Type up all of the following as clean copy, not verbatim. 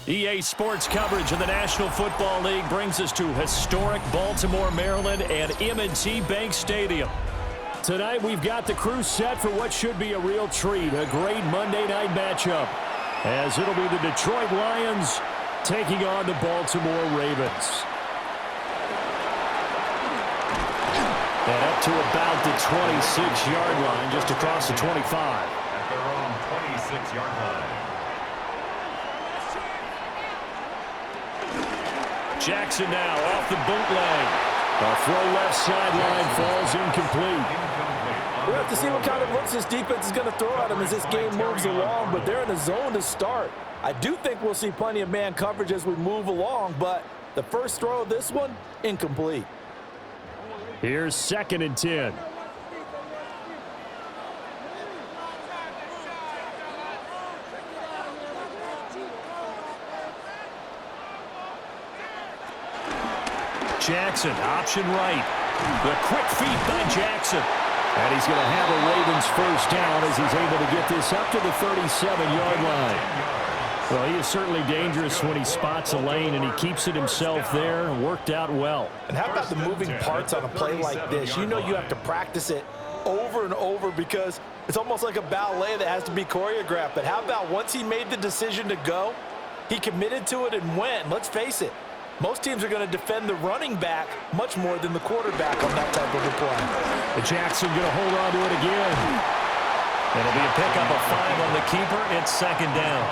EA Sports coverage of the National Football League brings us to historic Baltimore, Maryland and M&T Bank Stadium. Tonight we've got the crew set for what should be a real treat, a great Monday night matchup, as it'll be the Detroit Lions taking on the Baltimore Ravens. And up to about the 26-yard line, just across the 25. At their own 26-yard line. Jackson now off the bootleg. A throw left sideline falls incomplete. We'll have to see what kind of looks this defense is going to throw at him as this game moves along, but they're in a zone to start. I do think we'll see plenty of man coverage as we move along, but the first throw of this one, incomplete. Here's 2nd and 10. Jackson, option right. The quick feet by Jackson. And he's going to have a Ravens first down as he's able to get this up to the 37-yard line. Well, he is certainly dangerous when he spots a lane, and he keeps it himself there and worked out well. And how about the moving parts on a play like this? You know you have to practice it over and over because it's almost like a ballet that has to be choreographed. But how about once he made the decision to go, he committed to it and went. Let's face it. Most teams are going to defend the running back much more than the quarterback on that type of a play. And Jackson going to hold on to it again. It'll be a pickup of 5 on the keeper. It's 2nd down.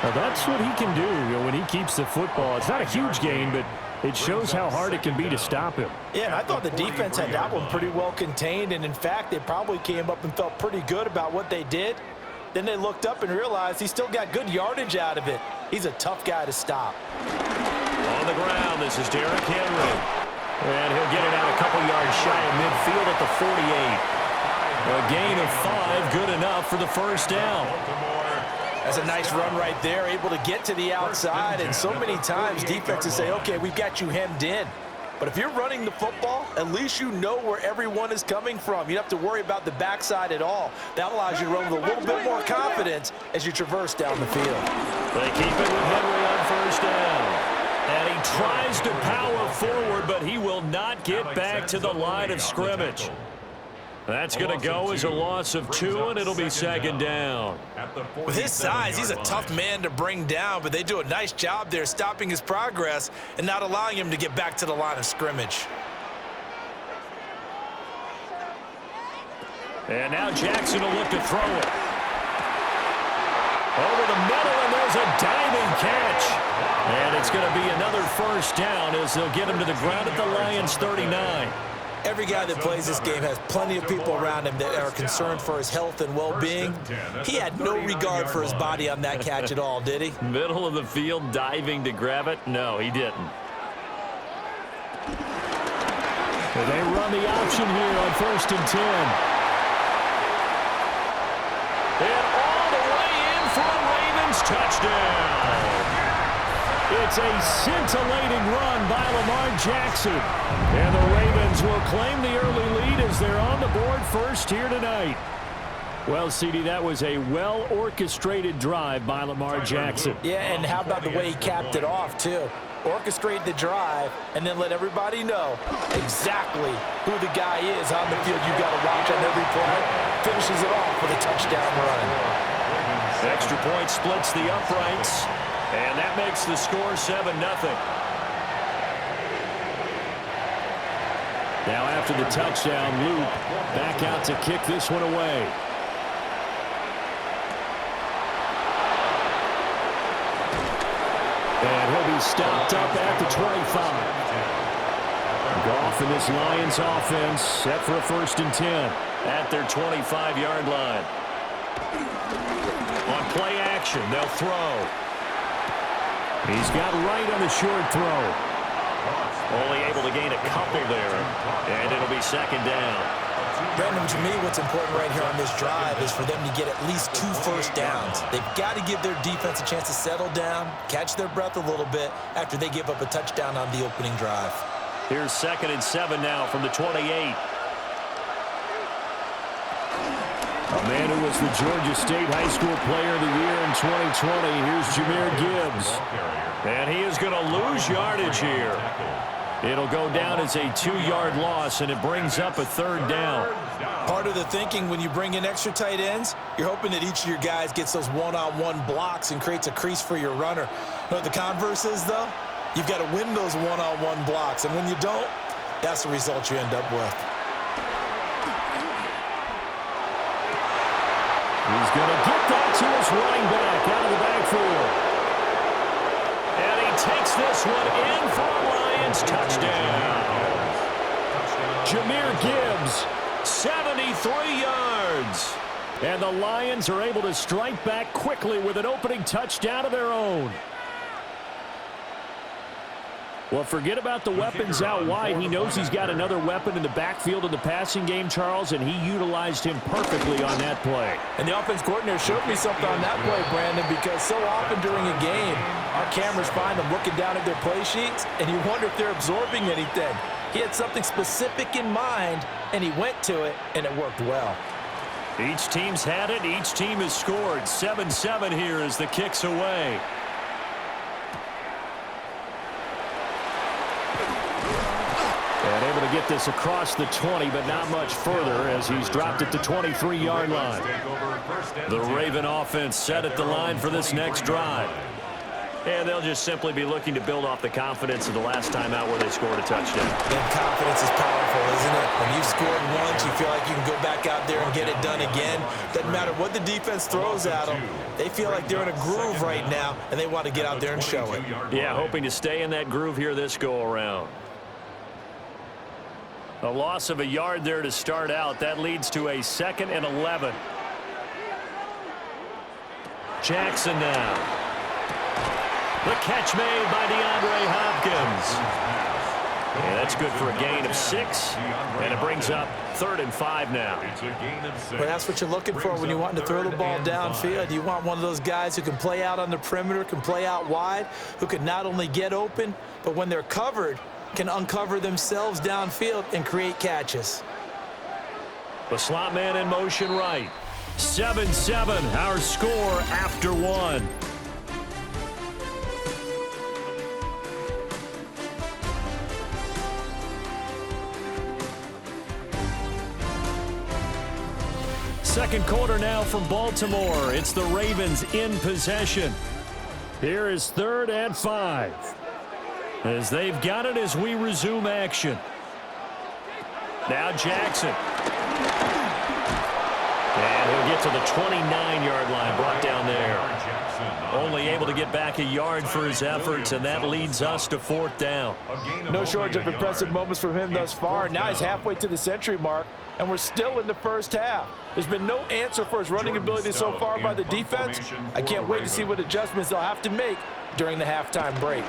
Well, that's what he can do, when he keeps the football. It's not a huge gain, but it shows how hard it can be to stop him. Yeah, and I thought the defense had that one pretty well contained, and in fact, they probably came up and felt pretty good about what they did. Then they looked up and realized he still got good yardage out of it. He's a tough guy to stop. On the ground, this is Derrick Henry. And he'll get it out a couple yards shy of midfield at the 48. A gain of 5, good enough for the first down. That's a nice run right there, able to get to the outside. And so many times defenses say, okay, we've got you hemmed in. But if you're running the football, at least you know where everyone is coming from. You don't have to worry about the backside at all. That allows you to run with a little bit more confidence as you traverse down the field. They keep it with Henry on first down. And he tries to power forward, but he will not get back to the line of scrimmage. That's going to go as a loss of 2, and it'll be 2nd down. With his size, he's a tough man to bring down, but they do a nice job there stopping his progress and not allowing him to get back to the line of scrimmage. And now Jackson will look to throw it. Over the middle, and there's a diving catch. And it's going to be another first down as they'll get him to the ground at the Lions' 39. Every guy that plays this game has plenty of people around him that are concerned for his health and well-being. He had no regard for his body on that catch at all, did he? Middle of the field, diving to grab it? No, he didn't. And they run the option here on 1st and 10. And all the way in for a Ravens touchdown. It's a scintillating run by Lamar Jackson. And the Ravens will claim the early lead as they're on the board first here tonight. Well, CD, that was a well-orchestrated drive by Lamar Jackson. Yeah, and how about the way he capped it off, too? Orchestrate the drive and then let everybody know exactly who the guy is on the field you got to watch on every play. Finishes it off with a touchdown run. Extra point splits the uprights. And that makes the score 7-0. Now after the touchdown, Luke back out to kick this one away. And he'll be stopped up at the 25. Goff and this Lions offense set for a 1st and 10 at their 25-yard line. On play action, they'll throw. He's got right on the short throw. Only able to gain a couple there, and it'll be 2nd down. Brandon, to me, what's important right here on this drive is for them to get at least 2 first downs. They've got to give their defense a chance to settle down, catch their breath a little bit after they give up a touchdown on the opening drive. Here's 2nd and 7 now from the 28. A man who was the Georgia State High School Player of the Year in 2020. Here's Jahmyr Gibbs. And he is going to lose yardage here. It'll go down as a 2-yard loss, and it brings up a 3rd down. Part of the thinking when you bring in extra tight ends, you're hoping that each of your guys gets those one-on-one blocks and creates a crease for your runner. You know what the converse is, though? You've got to win those one-on-one blocks, and when you don't, that's the result you end up with. He's going to get that to his running back out of the backfield. And he takes this one in for a Lions touchdown. Jahmyr Gibbs, 73 yards. And the Lions are able to strike back quickly with an opening touchdown of their own. Well, forget about the weapons out wide. He knows he's got another weapon in the backfield in the passing game, Charles, and he utilized him perfectly on that play. And the offense coordinator showed me something on that play, Brandon, because so often during a game, our cameras find them looking down at their play sheets, and you wonder if they're absorbing anything. He had something specific in mind, and he went to it, and it worked well. Each team's had it. Each team has scored. 7-7 here as the kick's away. And able to get this across the 20, but not much further as he's dropped it to 23-yard line. The Raven offense set at the line for this next drive. And they'll just simply be looking to build off the confidence of the last time out where they scored a touchdown. And confidence is powerful, isn't it? When you've scored once, you feel like you can go back out there and get it done again. Doesn't matter what the defense throws at them. They feel like they're in a groove right now, and they want to get out there and show it. Yeah, hoping to stay in that groove here this go-around. A loss of a yard there to start out. That leads to a 2nd and 11. Jackson now. The catch made by DeAndre Hopkins. And that's good for a gain of 6. And it brings up 3rd and 5 now. Well, that's what you're looking for when you want to throw the ball downfield. You want one of those guys who can play out on the perimeter, can play out wide, who can not only get open, but when they're covered, can uncover themselves downfield and create catches. The slot man in motion right. 7-7, our score after 1. Second quarter now from Baltimore. It's the Ravens in possession. Here is 3rd and 5. As they've got it as we resume action. Now Jackson. And he'll get to the 29-yard line, brought down there. Only able to get back a yard for his efforts, and that leads us to 4th down. No shortage of impressive moments from him thus far. Now he's halfway to the century mark, and we're still in the first half. There's been no answer for his running ability so far by the defense. I can't wait to see what adjustments they'll have to make during the halftime break.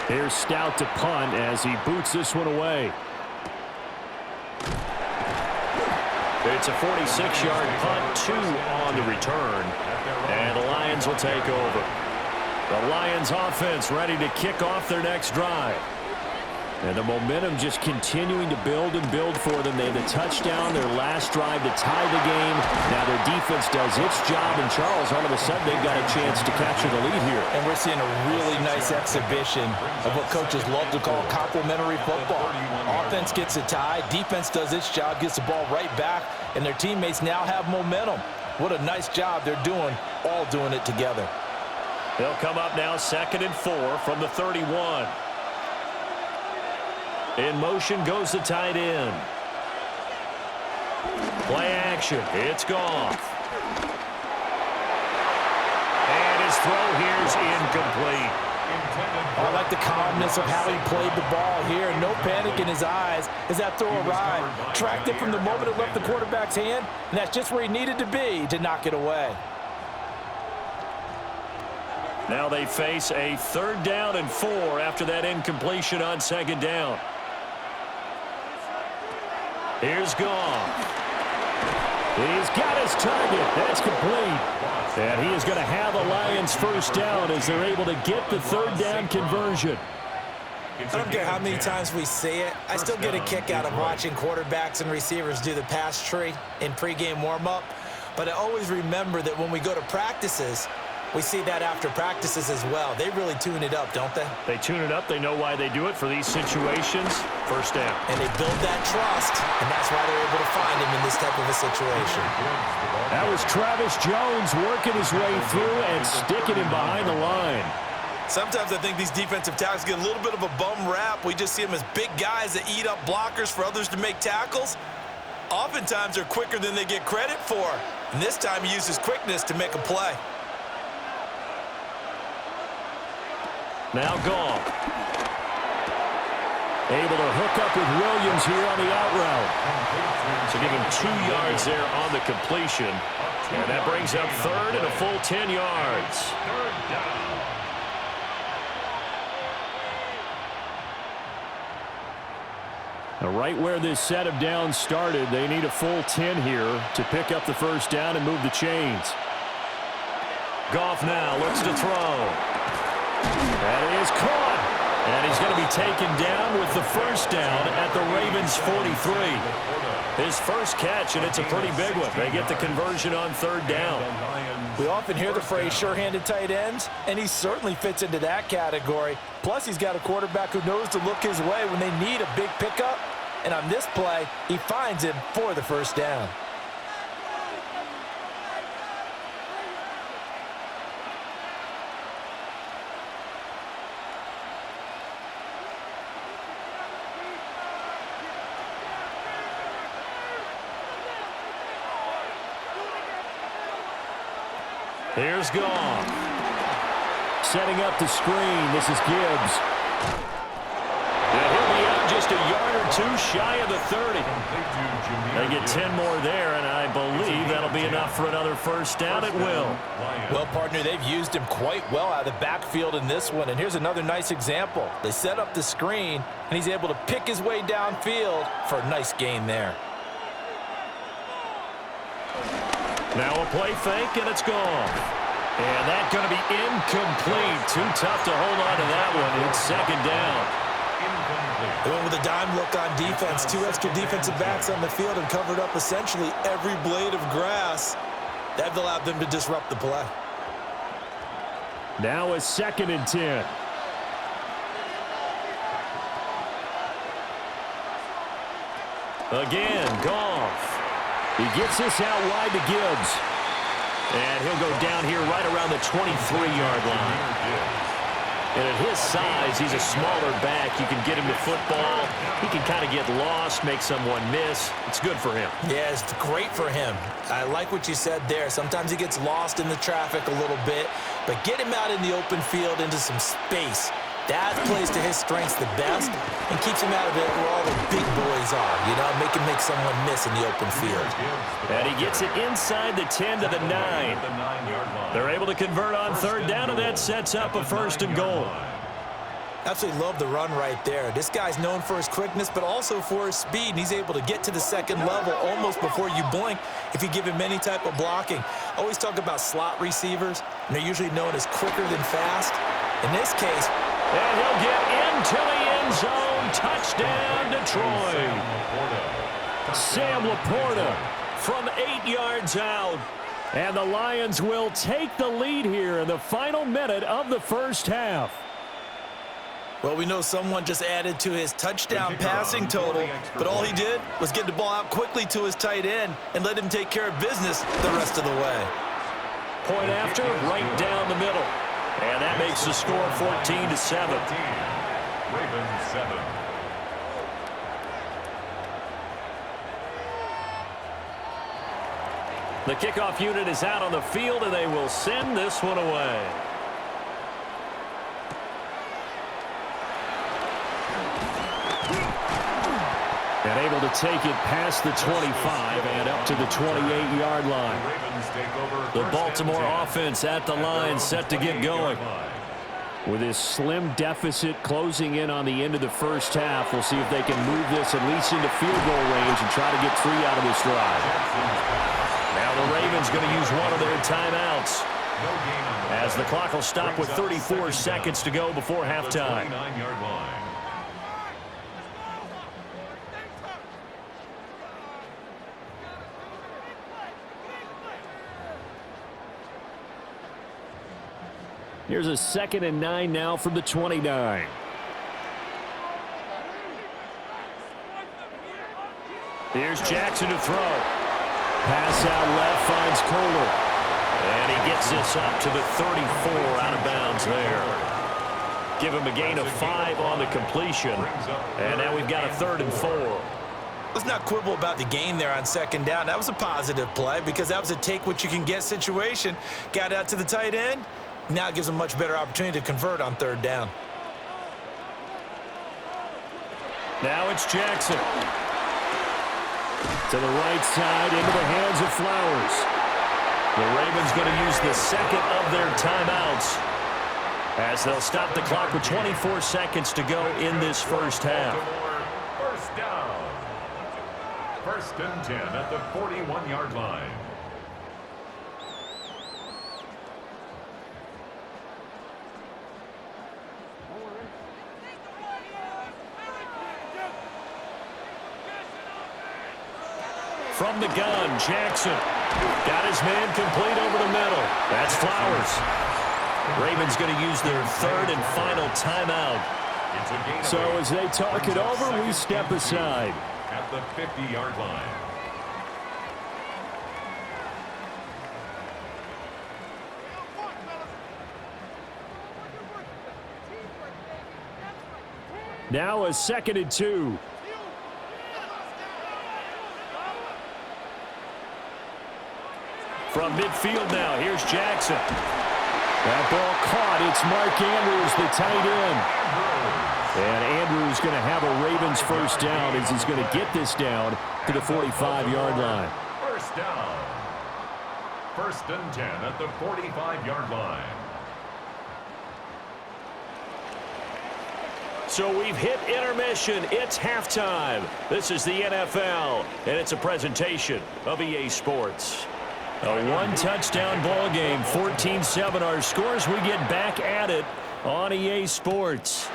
Here's Stout to punt as he boots this one away. It's a 46-yard punt, 2 on the return. And the Lions will take over. The Lions offense ready to kick off their next drive. And the momentum just continuing to build and build for them. They had the touchdown, their last drive to tie the game. Now their defense does its job, and Charles, all of a sudden, they've got a chance to capture the lead here. And we're seeing a really nice exhibition of what coaches love to call complementary football. Offense gets a tie, defense does its job, gets the ball right back, and their teammates now have momentum. What a nice job they're doing, all doing it together. They'll come up now 2nd and 4 from the 31. In motion goes the tight end. Play action. It's Goff. And his throw here's incomplete. I like the calmness of how he played the ball here. No panic in his eyes as that throw arrived. Tracked it from the moment it left the quarterback's hand, and that's just where he needed to be to knock it away. Now they face a 3rd down and 4 after that incompletion on 2nd down. Here's Goff. He's got his target. That's complete. And he is going to have a Lions 1st down as they're able to get the 3rd down conversion. I don't care how many times we see it. I still get a kick out of watching quarterbacks and receivers do the pass tree in pregame warm-up. But I always remember that when we go to practices, we see that after practices as well. They really tune it up, don't they? They tune it up. They know why they do it for these situations. First down. And they build that trust, and that's why they're able to find him in this type of a situation. That was Travis Jones working his way through and sticking him behind the line. Sometimes I think these defensive tackles get a little bit of a bum rap. We just see them as big guys that eat up blockers for others to make tackles. Oftentimes, they're quicker than they get credit for. And this time, he uses quickness to make a play. Now Goff. Able to hook up with Williams here on the out route. So give him 2 yards there on the completion. And that brings up third and a full 10 yards. Now right where this set of downs started, they need a full 10 here to pick up the first down and move the chains. Goff now looks to throw. That is caught. And he's going to be taken down with the first down at the Ravens 43. His first catch, and it's a pretty big one. They get the conversion on third down. We often hear the phrase sure-handed tight ends, and he certainly fits into that category. Plus, he's got a quarterback who knows to look his way when they need a big pickup. And on this play, he finds him for the first down. Here's Goff. Setting up the screen. This is Gibbs. And he'll be out just a yard or two shy of the 30. They get 10 more there, and I believe that'll be enough for another first down at will. Well, partner, they've used him quite well out of the backfield in this one. And here's another nice example. They set up the screen, and he's able to pick his way downfield for a nice gain there. Now a play fake, and it's gone. And that's going to be incomplete. Too tough to hold on to that one. It's second down. They went with a dime look on defense. 2 extra defensive backs on the field and covered up essentially every blade of grass. That allowed them to disrupt the play. Now a second and 10. Again, Goff. He gets this out wide to Gibbs. And he'll go down here right around the 23-yard line. And at his size, he's a smaller back. You can get him to football. He can kind of get lost, make someone miss. It's good for him. Yeah, it's great for him. I like what you said there. Sometimes he gets lost in the traffic a little bit. But get him out in the open field into some space. That plays to his strengths the best and keeps him out of it where all the big boys are, you know, make him make someone miss in the open field. And he gets it inside the 10 to the 9. They're able to convert on third down, and that sets up a first and goal. Absolutely love the run right there. This guy's known for his quickness, but also for his speed. And he's able to get to the second level almost before you blink if you give him any type of blocking. I always talk about slot receivers, and they're usually known as quicker than fast. In this case, and he'll get into the end zone. Touchdown, Detroit. Sam Laporta from 8 yards out. And the Lions will take the lead here in the final minute of the first half. Well, we know someone just added to his touchdown passing total, but all he did was get the ball out quickly to his tight end and let him take care of business the rest of the way. Point after, right down the middle. And that makes the score 14-7. Ravens 7. The kickoff unit is out on the field, and they will send this one away. And able to take it past the 25 and up to the 28-yard line. The Baltimore offense at the line, set to get going. With this slim deficit closing in on the end of the first half, we'll see if they can move this at least into field goal range and try to get 3 out of this drive. Now the Ravens going to use one of their timeouts, as the clock will stop with 34 seconds to go before halftime. Here's a 2nd and 9 now from the 29. Here's Jackson to throw. Pass out left, finds Kohler. And he gets this up to the 34, out of bounds there. Give him a gain of 5 on the completion. And now we've got a 3rd and 4. Let's not quibble about the gain there on 2nd down. That was a positive play because that was a take-what-you-can-get situation. Got out to the tight end. Now it gives him a much better opportunity to convert on 3rd down. Now it's Jackson. To the right side, into the hands of Flowers. The Ravens going to use the 2nd of their timeouts as they'll stop the clock with 24 seconds to go in this first half. First down. 1st and 10 at the 41-yard line. From the gun, Jackson got his man complete over the middle. That's Flowers. Ravens going to use their 3rd and final timeout. So as they talk it over, we step aside. At the 50-yard line. Now a 2nd and 2. From midfield now, here's Jackson. That ball caught. It's Mark Andrews, the tight end. And Andrews going to have a Ravens first down as he's going to get this down to the 45-yard line. First down. 1st and 10 at the 45-yard line. So we've hit intermission. It's halftime. This is the NFL, and it's a presentation of EA Sports. A one-touchdown ball game, 14-7 our scores. We get back at it on EA Sports.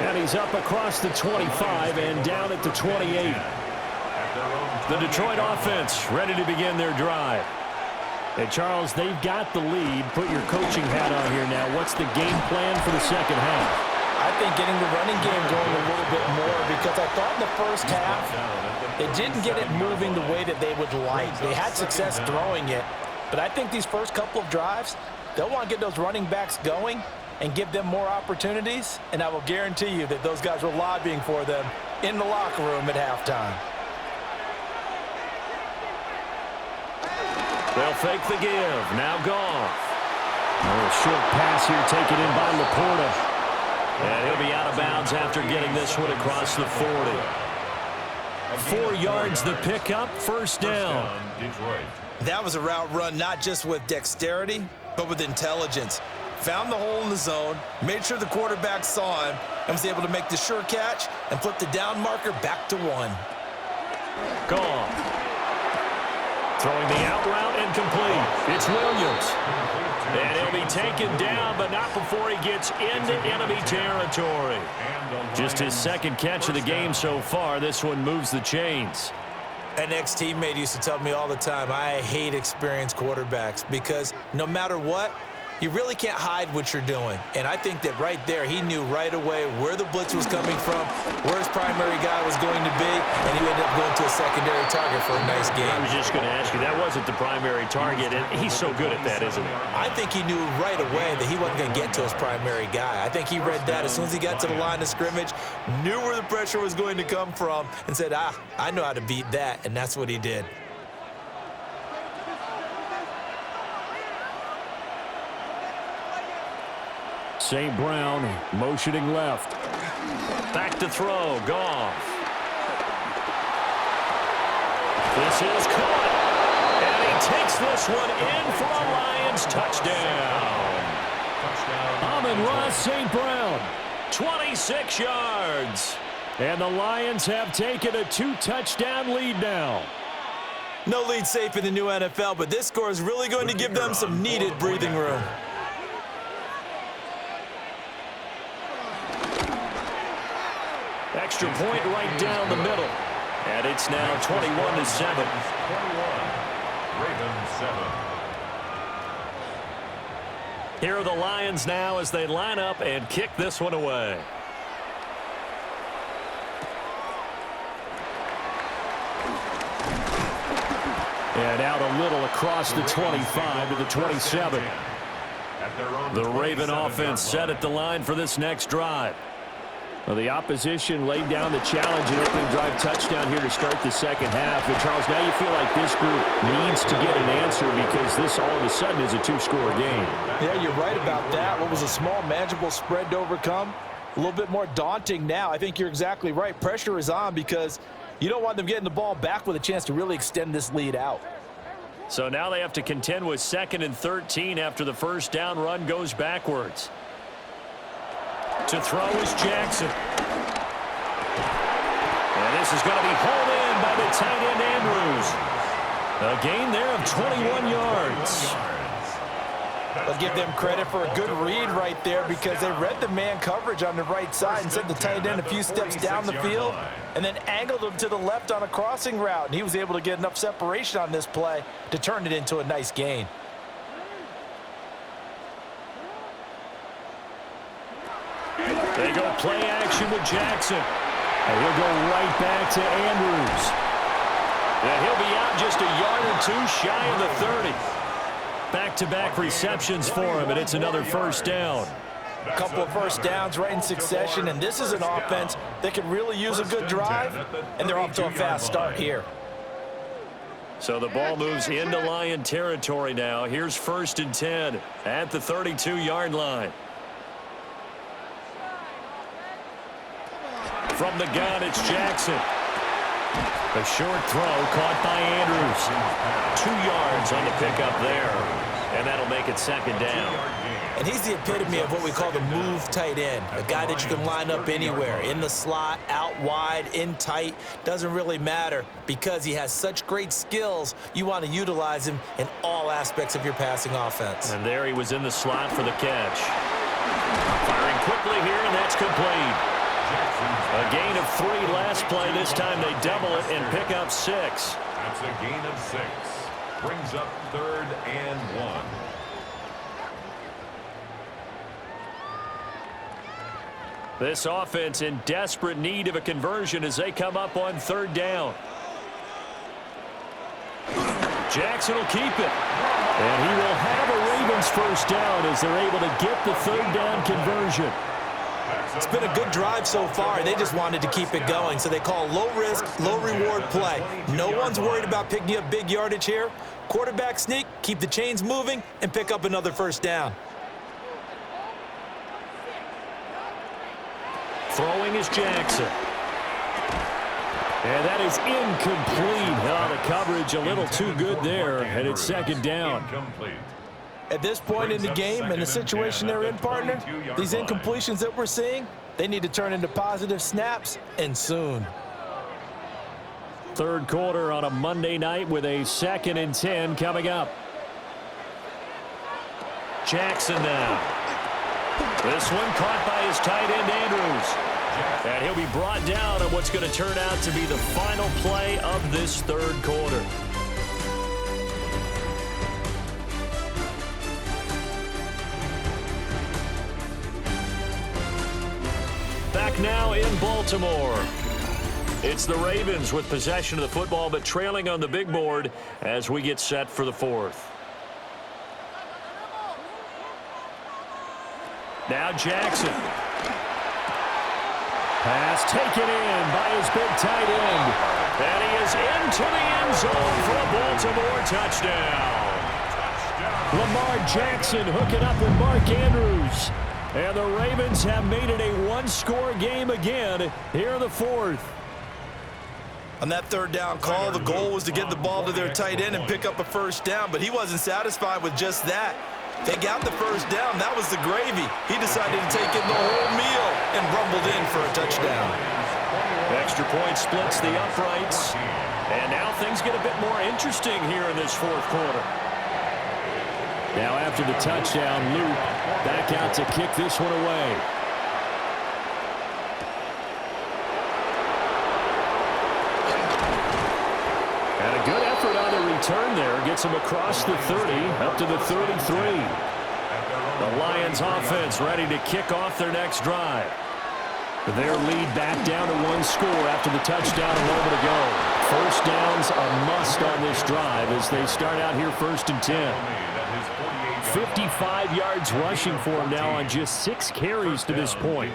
And he's up across the 25 and down at the 28. The Detroit offense ready to begin their drive. And Charles, they've got the lead. Put your coaching hat on here now. What's the game plan for the second half? I think getting the running game going a little bit more because I thought in the first half they didn't get it moving the way that they would like. They had success throwing it, but I think these first couple of drives, they'll want to get those running backs going and give them more opportunities, and I will guarantee you that those guys were lobbying for them in the locker room at halftime. They'll fake the give. Now Goff. A short pass here taken in by Laporta. And he'll be out of bounds after getting this one across the 40. 4 yards the pickup, first down. Detroit. That was a route run not just with dexterity, but with intelligence. Found the hole in the zone, made sure the quarterback saw him, and was able to make the sure catch and flip the down marker back to 1. Goff. Throwing the out route and complete. It's Williams. And he'll be taken down, but not before he gets into enemy territory. Just his 2nd catch of the game so far. This one moves the chains. An ex-teammate used to tell me all the time, I hate experienced quarterbacks because no matter what, you really can't hide what you're doing. And I think that right there, he knew right away where the blitz was coming from, where his primary guy was going to be, and he ended up going to a secondary target for a nice game. I was just going to ask you, that wasn't the primary target, and he's so good at that, isn't he? I think he knew right away that he wasn't going to get to his primary guy. I think he read that as soon as he got to the line of scrimmage, knew where the pressure was going to come from, and said, I know how to beat that, and that's what he did. St. Brown motioning left. Back to throw. Goff. This is caught. And he takes this one in for a Lions touchdown. Amon-Ra St. Brown, 26 yards. And the Lions have taken a 2-touchdown lead now. No lead safe in the new NFL, but this score is really going to give them some needed breathing room. Extra point right down the middle. And it's now 21-7. Ravens 7. Here are the Lions now as they line up and kick this one away. And out a little across the 25 to the 27. The Raven offense set at the line for this next drive. Well, the opposition laid down the challenge and opening drive touchdown here to start the second half. And Charles, now you feel like this group needs to get an answer because this all of a sudden is a two-score game. Yeah, you're right about that. What was a small, manageable spread to overcome? A little bit more daunting now. I think you're exactly right. Pressure is on because you don't want them getting the ball back with a chance to really extend this lead out. So now they have to contend with 2nd and 13 after the first down run goes backwards. To throw is Jackson. And this is going to be hauled in by the tight end Andrews. A gain there of 21 yards. I'll give them credit for a good read right there because they read the man coverage on the right side and sent the tight end a few steps down the field and then angled him to the left on a crossing route. And he was able to get enough separation on this play to turn it into a nice gain. They go play action with Jackson. And he'll go right back to Andrews. And he'll be out just a yard or two shy of the 30. Back-to-back receptions for him, and it's another first down. A couple of first downs right in succession, and this is an offense that can really use a good drive, and they're off to a fast start here. So the ball moves into Lion territory now. Here's 1st and 10 at the 32-yard line. From the gun, it's Jackson. A short throw caught by Andrews. 2 yards on the pickup there. And that'll make it 2nd down. And he's the epitome of what we call the move tight end. A guy that you can line up anywhere. In the slot, out wide, in tight. Doesn't really matter because he has such great skills. You want to utilize him in all aspects of your passing offense. And there he was in the slot for the catch. Firing quickly here, and that's complete. A gain of 3 last play. This time they double it and pick up 6. That's a gain of 6. Brings up 3rd and 1. This offense in desperate need of a conversion as they come up on 3rd down. Jackson will keep it. And he will have a Ravens first down as they're able to get the 3rd down conversion. It's been a good drive so far. They just wanted to keep it going, so they call low-risk, low-reward play. No one's worried about picking up big yardage here. Quarterback sneak, keep the chains moving, and pick up another first down. Throwing is Jackson. And that is incomplete. Oh, the coverage a little too good there, and it's 2nd down. Incomplete. At this point in the game and the situation they're in, partner, these incompletions that we're seeing, they need to turn into positive snaps, and soon. 3rd quarter on a Monday night with a 2nd and 10 coming up. Jackson now. This one caught by his tight end, Andrews. And he'll be brought down on what's going to turn out to be the final play of this 3rd quarter. Back now in Baltimore. It's the Ravens with possession of the football, but trailing on the big board as we get set for the 4th. Now Jackson. Pass taken in by his big tight end. And he is into the end zone for a Baltimore touchdown. Lamar Jackson hooking up with Mark Andrews. And the Ravens have made it a 1-score game again here in the 4th. On that 3rd down call, the goal was to get the ball to their tight end and pick up a first down, but he wasn't satisfied with just that. They got the first down. That was the gravy. He decided to take in the whole meal and rumbled in for a touchdown. Extra point splits the uprights. And now things get a bit more interesting here in this 4th quarter. Now after the touchdown, Luke back out to kick this one away. And a good effort on the return there. Gets them across the 30, up to the 33. The Lions offense ready to kick off their next drive. Their lead back down to 1 score after the touchdown a moment ago. First downs a must on this drive as they start out here 1st and 10. 55 yards rushing for him now on just 6 carries to this point.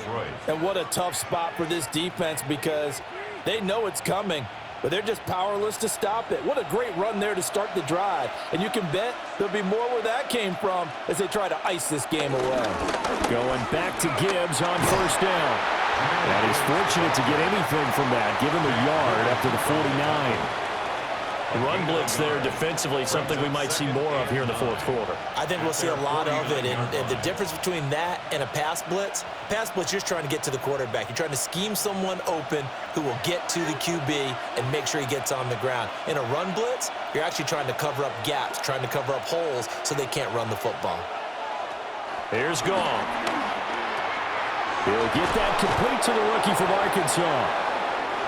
And what a tough spot for this defense because they know it's coming, but they're just powerless to stop it. What a great run there to start the drive. And you can bet there'll be more where that came from as they try to ice this game away. Going back to Gibbs on 1st down. And he's fortunate to get anything from that. Give him a yard up to the 49. Run blitz there defensively, something we might see more of here in the 4th quarter. I think we'll see a lot of it, and the difference between that and a pass blitz, you're just trying to get to the quarterback. You're trying to scheme someone open who will get to the QB and make sure he gets on the ground. In a run blitz, you're actually trying to cover up gaps, trying to cover up holes so they can't run the football. Here's Goff. He'll get that complete to the rookie from Arkansas.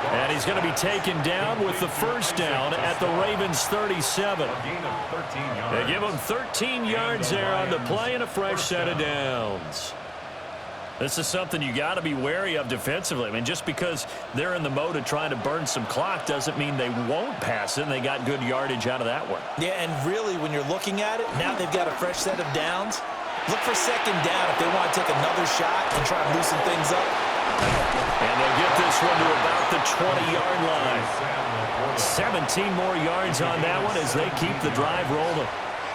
And he's going to be taken down with the 1st down at the Ravens 37. They give him 13 yards there on the play and a fresh set of downs. This is something you got to be wary of defensively. I mean, just because they're in the mode of trying to burn some clock doesn't mean they won't pass it, and they got good yardage out of that one. Yeah, and really, when you're looking at it, now they've got a fresh set of downs. Look for 2nd down if they want to take another shot and try and loosen things up. And they'll get this one to about the 20-yard line. 17 more yards on that one as they keep the drive rolling.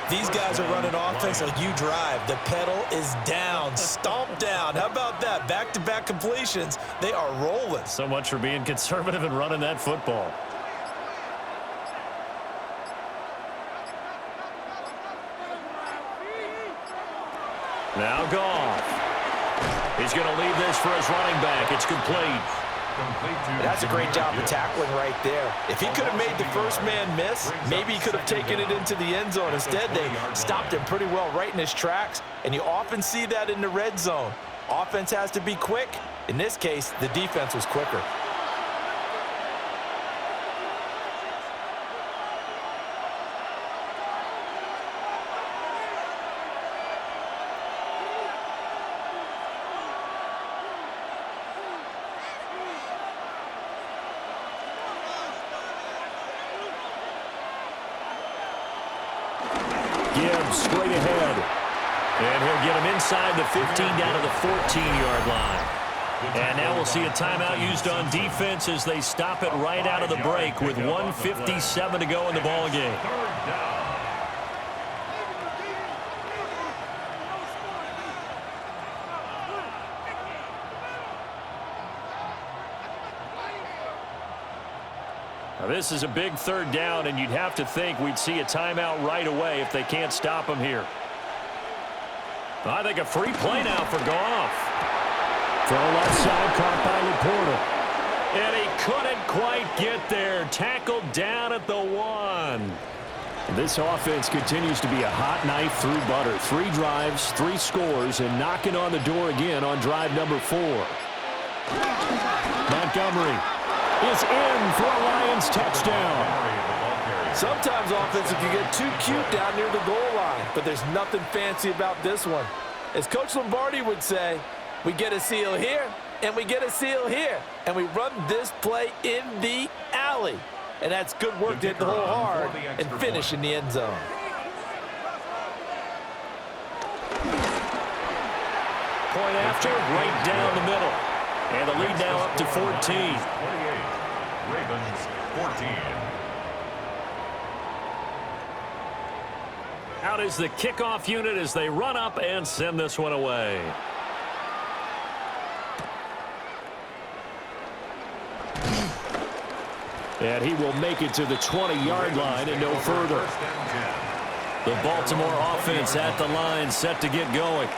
These guys are running offense like you drive. The pedal is down, stomp down. How about that? Back-to-back completions. They are rolling. So much for being conservative and running that football. Now Goff. He's going to leave this for his running back. It's complete. That's a great job of tackling right there. If he could have made the first man miss, maybe he could have taken it into the end zone. Instead, they stopped him pretty well right in his tracks, and you often see that in the red zone. Offense has to be quick. In this case, the defense was quicker. Gibbs straight ahead. And he'll get him inside the 15 down to the 14-yard line. And now we'll see a timeout used on defense as they stop it right out of the break with 1:57 to go in the ballgame. Now this is a big 3rd down, and you'd have to think we'd see a timeout right away if they can't stop him here. I think a free play now for Goff. Throw left side, caught by Laporta. And he couldn't quite get there. Tackled down at the 1. This offense continues to be a hot knife through butter. 3 drives, 3 scores, and knocking on the door again on drive number 4. Montgomery is in for a Lions touchdown. Sometimes offense can get too cute down near the goal line, but there's nothing fancy about this one. As Coach Lombardi would say, we get a seal here, and we get a seal here, and we run this play in the alley. And that's good work to hit the hole hard and finish in the end zone. Point after, right down the middle. And the lead now up to 14. Ravens 14. Out is the kickoff unit as they run up and send this one away. And he will make it to the 20-yard line and no further. The Baltimore offense at the line, set to get going.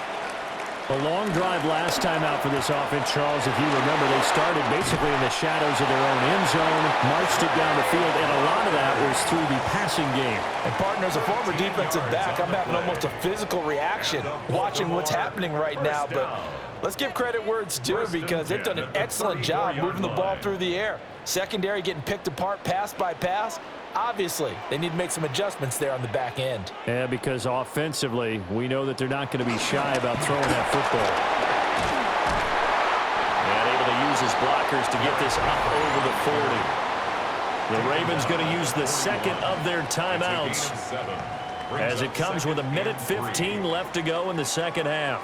A long drive last time out for this offense, Charles. If you remember, they started basically in the shadows of their own end zone, marched it down the field, and a lot of that was through the passing game. And, partner, as a former defensive back, I'm having almost a physical reaction watching what's happening right now. But let's give credit where it's due because they've done an excellent job moving the ball through the air. Secondary getting picked apart pass by pass. Obviously, they need to make some adjustments there on the back end. Yeah, because offensively, we know that they're not going to be shy about throwing that football. And able to use his blockers to get this up over the 40. The Ravens going to use the second of their timeouts as it comes with 1:15 left to go in the second half.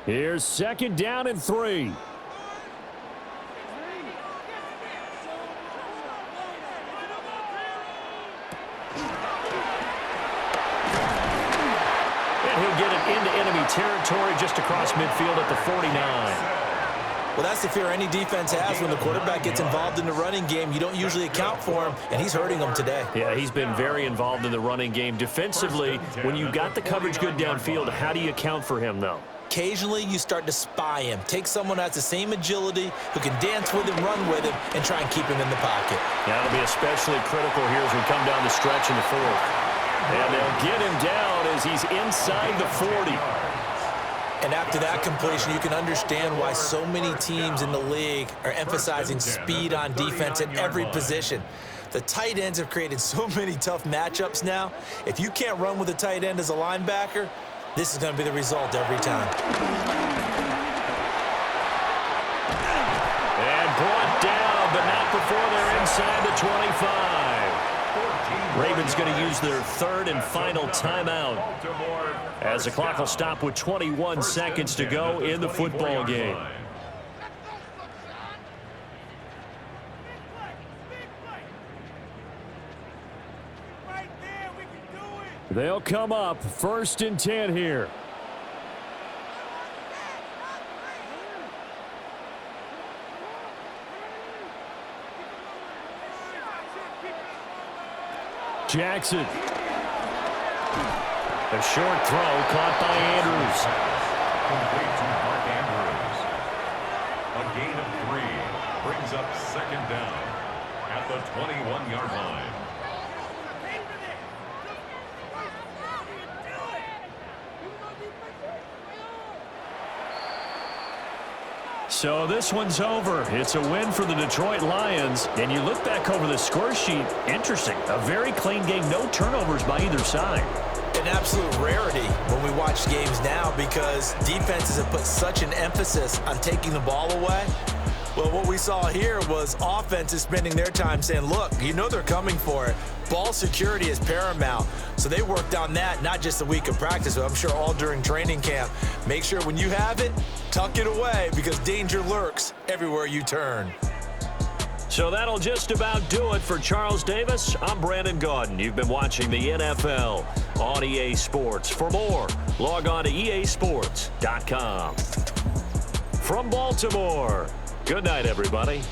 Here's second down and 3. And he'll get it into enemy territory just across midfield at the 49. Well, that's the fear any defense has when the quarterback gets involved in the running game. You don't usually account for him, and he's hurting them today. Yeah, he's been very involved in the running game. Defensively, when you got the coverage good downfield, how do you account for him, though? Occasionally, you start to spy him. Take someone who has the same agility, who can dance with him, run with him, and try and keep him in the pocket. That'll be especially critical here as we come down the stretch in the fourth. And they'll get him down as he's inside the 40. And after that completion, you can understand why so many teams in the league are emphasizing speed on defense at every position. The tight ends have created so many tough matchups now. If you can't run with a tight end as a linebacker, this is going to be the result every time. And brought down, but not before they're inside the 25. Ravens going to use their third and final timeout as the clock will stop with 21 seconds to go in the football game. They'll come up 1st and 10 here. Jackson. A short throw caught by Andrews. Complete to Mark Andrews. A gain of 3 brings up second down at the 21-yard line. So this one's over. It's a win for the Detroit Lions. And you look back over the score sheet, interesting. A very clean game, no turnovers by either side. An absolute rarity when we watch games now because defenses have put such an emphasis on taking the ball away. Well, what we saw here was offenses spending their time saying, look, you know they're coming for it. Ball security is paramount. So they worked on that, not just a week of practice, but I'm sure all during training camp. Make sure when you have it, tuck it away because danger lurks everywhere you turn. So that'll just about do it for Charles Davis. I'm Brandon Gaudin. You've been watching the NFL on EA Sports. For more, log on to easports.com. From Baltimore, good night, everybody.